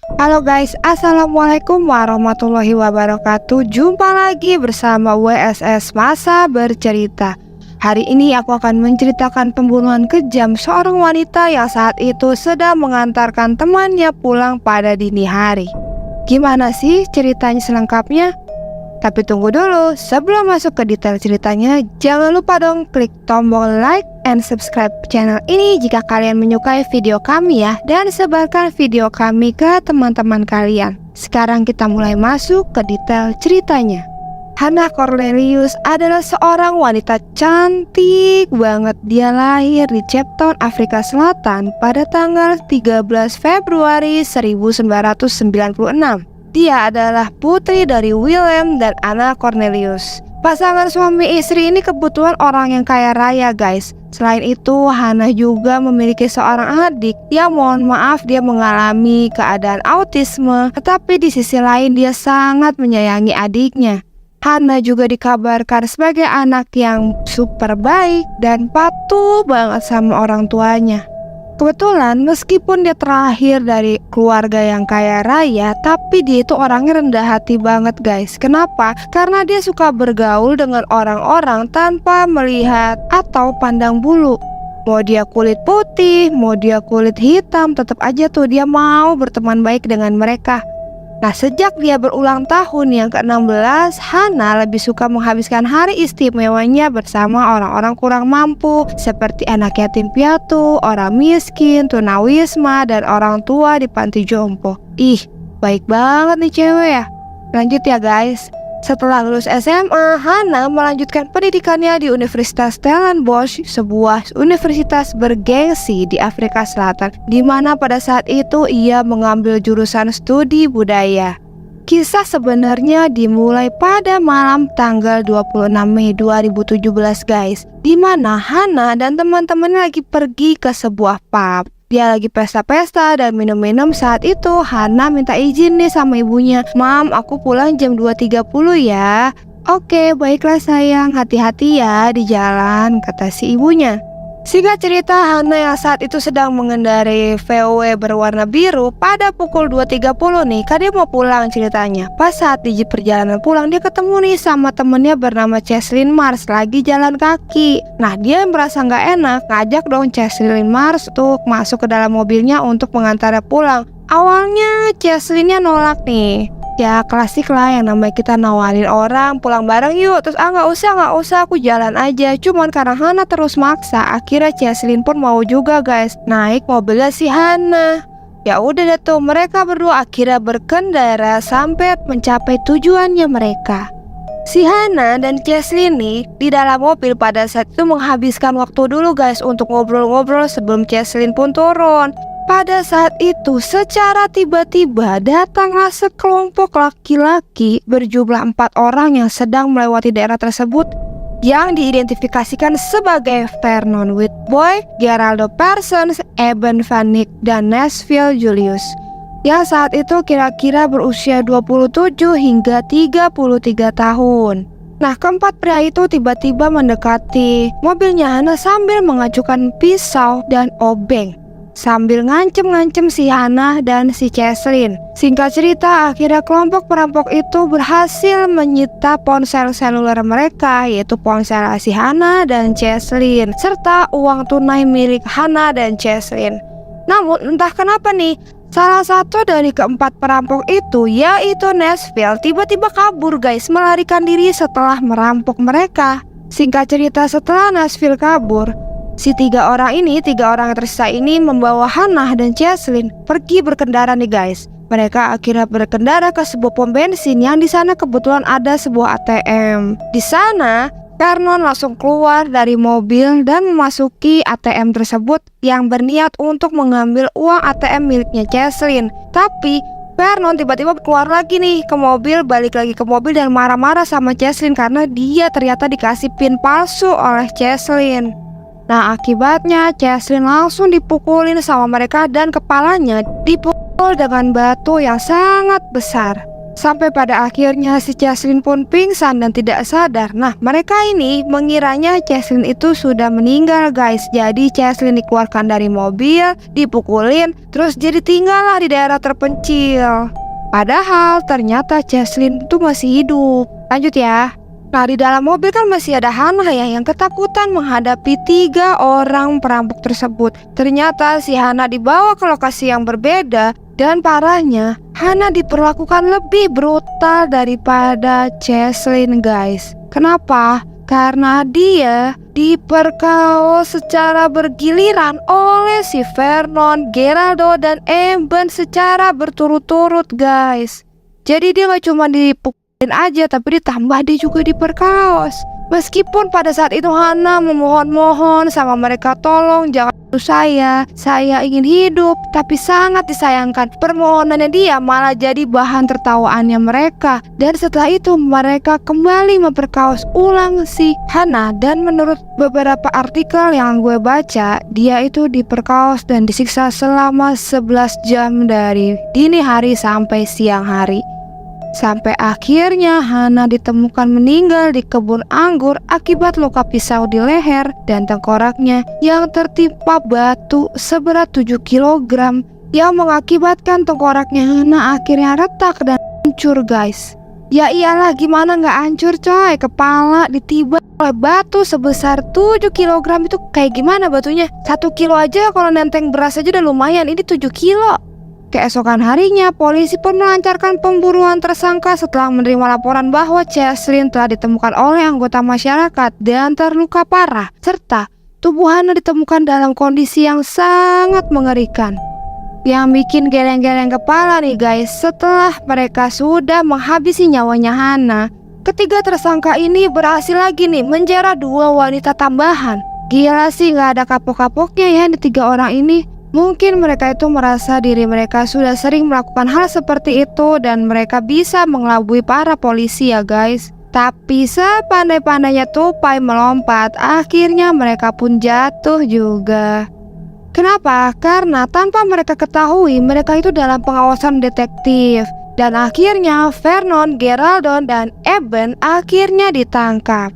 Halo guys, Assalamualaikum warahmatullahi wabarakatuh. Jumpa lagi bersama WSS Masa Bercerita. Hari ini aku akan menceritakan pembunuhan kejam seorang wanita yang saat itu sedang mengantarkan temannya pulang pada dini hari. Gimana sih ceritanya selengkapnya? Tapi tunggu dulu, sebelum masuk ke detail ceritanya, jangan lupa dong klik tombol like and subscribe channel ini jika kalian menyukai video kami ya. Dan sebarkan video kami ke teman-teman kalian. Sekarang kita mulai masuk ke detail ceritanya. Hannah Cornelius adalah seorang wanita cantik banget. Dia lahir di Cape Town, Afrika Selatan pada tanggal 13 Februari 1996. Dia adalah putri dari William dan Anna Cornelius. Pasangan suami istri ini kebetulan orang yang kaya raya guys. Selain itu, Hannah juga memiliki seorang adik yang mohon maaf dia mengalami keadaan autisme. Tetapi di sisi lain dia sangat menyayangi adiknya. Hannah juga dikabarkan sebagai anak yang super baik dan patuh banget sama orang tuanya. Kebetulan meskipun dia terlahir dari keluarga yang kaya raya, tapi dia itu orangnya rendah hati banget guys. Kenapa? Karena dia suka bergaul dengan orang-orang tanpa melihat atau pandang bulu. Mau dia kulit putih, mau dia kulit hitam, tetap aja tuh dia mau berteman baik dengan mereka. Nah, sejak dia berulang tahun yang ke-16, Hannah lebih suka menghabiskan hari istimewanya bersama orang-orang kurang mampu seperti anak yatim piatu, orang miskin, tunawisma, dan orang tua di panti jompo. Ih, baik banget nih cewek ya. Lanjut ya guys. Setelah lulus SMA, Hannah melanjutkan pendidikannya di Universitas Stellenbosch, sebuah universitas bergengsi di Afrika Selatan, di mana pada saat itu ia mengambil jurusan studi budaya. Kisah sebenarnya dimulai pada malam tanggal 26 Mei 2017 guys, di mana Hannah dan teman-temannya lagi pergi ke sebuah pub. Dia lagi pesta-pesta dan minum-minum. Saat itu Hannah minta izin nih sama ibunya. "Mam, aku pulang jam 2.30 ya." "Oke, baiklah sayang, hati-hati ya di jalan," kata si ibunya. Singkat cerita, Hannah yang saat itu sedang mengendarai VW berwarna biru. Pada pukul 2.30 nih, kan dia mau pulang ceritanya. Pas saat di perjalanan pulang, dia ketemu nih sama temennya bernama Cheslin Mars lagi jalan kaki. Nah, dia merasa nggak enak, ngajak dong Cheslin Mars untuk masuk ke dalam mobilnya untuk mengantarnya pulang. Awalnya Cheslinnya nolak nih. Ya klasik lah yang namanya kita nawarin orang pulang bareng yuk. Terus nggak usah aku jalan aja. Cuman karena Hannah terus maksa, akhirnya Cheslin pun mau juga guys, naik mobilnya si Hannah. Ya udah deh tuh, mereka berdua akhirnya berkendara sampai mencapai tujuannya mereka. Si Hannah dan Cheslin nih di dalam mobil pada saat itu menghabiskan waktu dulu guys untuk ngobrol-ngobrol sebelum Cheslin pun turun. Pada saat itu secara tiba-tiba datanglah sekelompok laki-laki berjumlah 4 orang yang sedang melewati daerah tersebut yang diidentifikasikan sebagai Vernon Whitboy, Geraldo Parsons, Eben Van Nick, dan Nashville Julius yang saat itu kira-kira berusia 27 hingga 33 tahun. Nah, keempat pria itu tiba-tiba mendekati mobilnya Hannah sambil mengacukan pisau dan obeng sambil ngancem-ngancem si Hannah dan si Cheslin. Singkat cerita, akhirnya kelompok perampok itu berhasil menyita ponsel seluler mereka, yaitu ponsel si Hannah dan Cheslin, serta uang tunai milik Hannah dan Cheslin. Namun entah kenapa nih, salah satu dari keempat perampok itu, yaitu Nashville, tiba-tiba kabur guys, melarikan diri setelah merampok mereka. Singkat cerita, setelah Nashville kabur, tiga orang yang tersisa ini membawa Hannah dan Cheslin pergi berkendara nih guys. Mereka akhirnya berkendara ke sebuah pom bensin yang di sana kebetulan ada sebuah ATM. Di sana, Vernon langsung keluar dari mobil dan memasuki ATM tersebut yang berniat untuk mengambil uang ATM miliknya Cheslin. Tapi Vernon tiba-tiba keluar lagi nih ke mobil, balik lagi ke mobil dan marah-marah sama Cheslin karena dia ternyata dikasih PIN palsu oleh Cheslin. Nah, akibatnya Cheslin langsung dipukulin sama mereka dan kepalanya dipukul dengan batu yang sangat besar. Sampai pada akhirnya si Cheslin pun pingsan dan tidak sadar. Nah, mereka ini mengiranya Cheslin itu sudah meninggal, guys. Jadi Cheslin dikeluarkan dari mobil, dipukulin, terus jadi tinggallah di daerah terpencil. Padahal ternyata Cheslin itu masih hidup. Lanjut ya. Nah, di dalam mobil kan masih ada Hana ya yang ketakutan menghadapi 3 orang perampok tersebut. Ternyata si Hana dibawa ke lokasi yang berbeda. Dan parahnya, Hana diperlakukan lebih brutal daripada Cheslin, guys. Kenapa? Karena dia diperkaos secara bergiliran oleh si Vernon, Geraldo, dan Eben secara berturut-turut, guys. Jadi dia gak cuma dipukulin aja, tapi ditambah dia juga diperkaos. Meskipun pada saat itu Hana memohon-mohon sama mereka, tolong jangan bunuh saya ingin hidup. Tapi sangat disayangkan, permohonannya dia malah jadi bahan tertawaannya mereka. Dan setelah itu mereka kembali memperkaos ulang si Hana. Dan menurut beberapa artikel yang gue baca, dia itu diperkaos dan disiksa selama 11 jam dari dini hari sampai siang hari. Sampai akhirnya Hana ditemukan meninggal di kebun anggur akibat luka pisau di leher dan tengkoraknya yang tertimpa batu seberat 7 kg yang mengakibatkan tengkoraknya Hana akhirnya retak dan hancur, guys. Ya iyalah, gimana nggak hancur coy? Kepala ditiba oleh batu sebesar 7 kg itu kayak gimana batunya? 1 kilo aja kalau nenteng beras aja udah lumayan, ini 7 kilo. Keesokan harinya, polisi pun melancarkan pemburuan tersangka setelah menerima laporan bahwa Cheslin telah ditemukan oleh anggota masyarakat dan terluka parah, serta tubuh Hana ditemukan dalam kondisi yang sangat mengerikan. Yang bikin geleng-geleng kepala nih guys, setelah mereka sudah menghabisi nyawanya Hana, ketiga tersangka ini berhasil lagi nih menjara 2 wanita tambahan. Gila sih, gak ada kapok-kapoknya ya di 3 orang ini. Mungkin mereka itu merasa diri mereka sudah sering melakukan hal seperti itu dan mereka bisa mengelabui para polisi ya guys. Tapi sepandai-pandainya tupai melompat, akhirnya mereka pun jatuh juga. Kenapa? Karena tanpa mereka ketahui mereka itu dalam pengawasan detektif. Dan akhirnya Vernon, Geraldo, dan Eben akhirnya ditangkap.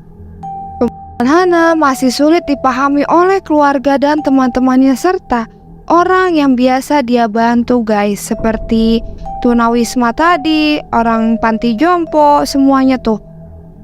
Pembunuhan Hana masih sulit dipahami oleh keluarga dan teman-temannya serta orang yang biasa dia bantu guys, seperti tunawisma tadi, orang panti jompo, semuanya tuh.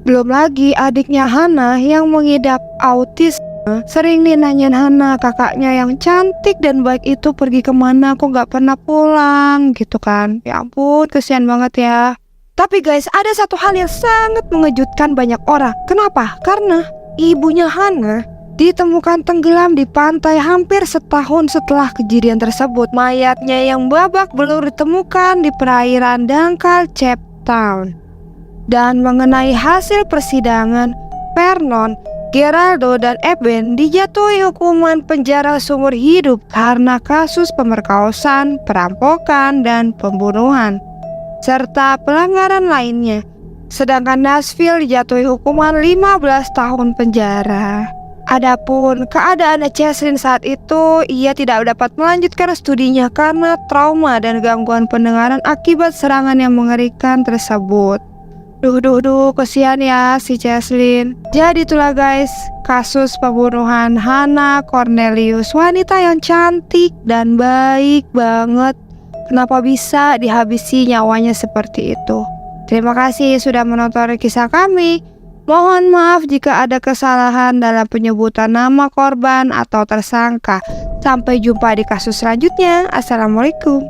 Belum lagi adiknya Hana yang mengidap autisme. Sering nih nanyain Hana, kakaknya yang cantik dan baik itu pergi kemana, kok gak pernah pulang gitu kan. Ya ampun, kesian banget ya. Tapi guys, ada satu hal yang sangat mengejutkan banyak orang. Kenapa? Karena ibunya Hana ditemukan tenggelam di pantai hampir setahun setelah kejadian tersebut. Mayatnya yang babak belur ditemukan di perairan dangkal Cape Town. Dan mengenai hasil persidangan, Vernon, Geraldo, dan Eben dijatuhi hukuman penjara seumur hidup karena kasus pemerkosaan, perampokan, dan pembunuhan, serta pelanggaran lainnya. Sedangkan Nashville dijatuhi hukuman 15 tahun penjara. Adapun keadaan Cheslin saat itu, ia tidak dapat melanjutkan studinya karena trauma dan gangguan pendengaran akibat serangan yang mengerikan tersebut. Duh, kesian ya si Cheslin. Jadi itulah guys, kasus pembunuhan Hana Cornelius, wanita yang cantik dan baik banget. Kenapa bisa dihabisi nyawanya seperti itu? Terima kasih sudah menonton kisah kami. Mohon maaf jika ada kesalahan dalam penyebutan nama korban atau tersangka. Sampai jumpa di kasus selanjutnya. Assalamualaikum.